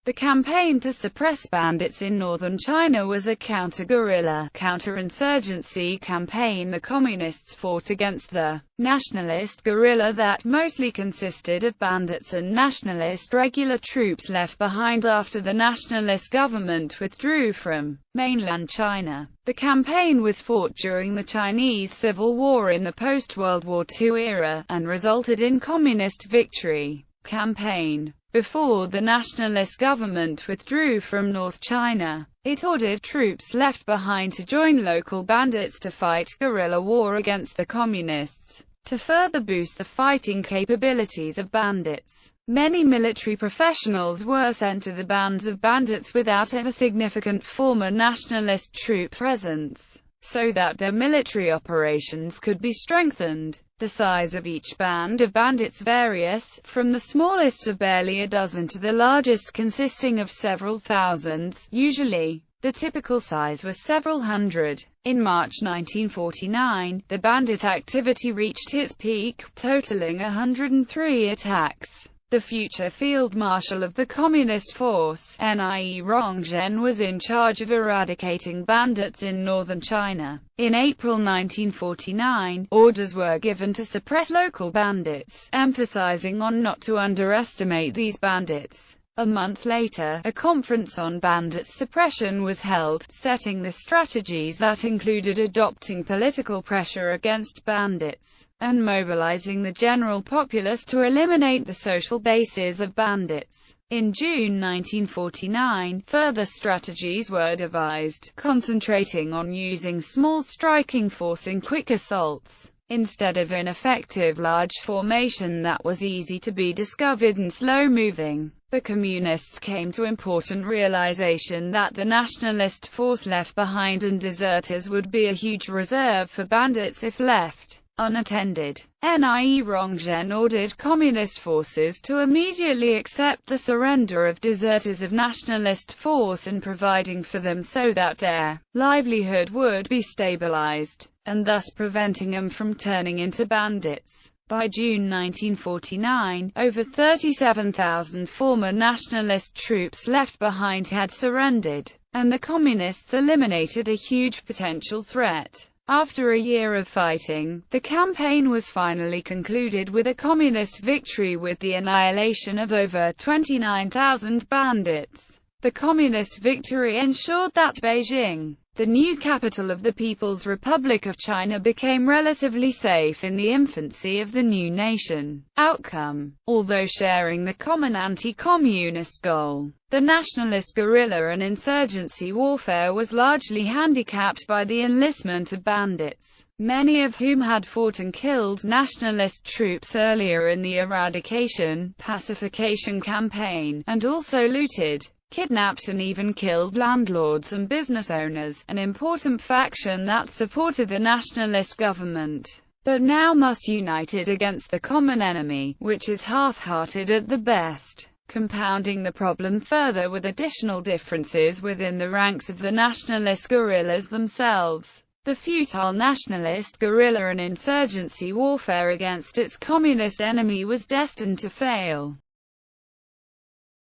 The campaign to suppress bandits in northern China was a counter-guerrilla, counter-insurgency campaign. The communists fought against the nationalist guerrilla that mostly consisted of bandits and nationalist regular troops left behind after the nationalist government withdrew from mainland China. The campaign was fought during the Chinese Civil War in the post-World War II era, and resulted in communist victory. Campaign. Before the nationalist government withdrew from North China, it ordered troops left behind to join local bandits to fight guerrilla war against the communists, to further boost the fighting capabilities of bandits. Many military professionals were sent to the bands of bandits without a significant former nationalist troop presence, so that their military operations could be strengthened. The size of each band of bandits varies, from the smallest of barely a dozen to the largest consisting of several thousands. Usually, the typical size was several hundred. In March 1949, the bandit activity reached its peak, totaling 103 attacks. The future Field Marshal of the Communist Force, Nie Rongzhen, was in charge of eradicating bandits in northern China. In April 1949, orders were given to suppress local bandits, emphasizing on not to underestimate these bandits. A month later, a conference on bandit suppression was held, setting the strategies that included adopting political pressure against bandits, and mobilizing the general populace to eliminate the social bases of bandits. In June 1949, further strategies were devised, concentrating on using small striking force in quick assaults, instead of ineffective large formation that was easy to be discovered and slow-moving. The Communists came to important realization that the nationalist force left behind and deserters would be a huge reserve for bandits if left unattended. Nie Rongzhen ordered communist forces to immediately accept the surrender of deserters of nationalist force and providing for them so that their livelihood would be stabilized, and thus preventing them from turning into bandits. By June 1949, over 37,000 former nationalist troops left behind had surrendered, and the communists eliminated a huge potential threat. After a year of fighting, the campaign was finally concluded with a communist victory with the annihilation of over 29,000 bandits. The communist victory ensured that Beijing, the new capital of the People's Republic of China, became relatively safe in the infancy of the new nation. Outcome. Although sharing the common anti-communist goal, the nationalist guerrilla and insurgency warfare was largely handicapped by the enlistment of bandits, many of whom had fought and killed nationalist troops earlier in the eradication, pacification campaign, and also looted, kidnapped and even killed landlords and business owners, an important faction that supported the nationalist government, but now must united against the common enemy, which is half-hearted at the best, compounding the problem further with additional differences within the ranks of the nationalist guerrillas themselves. The futile nationalist guerrilla and insurgency warfare against its communist enemy was destined to fail.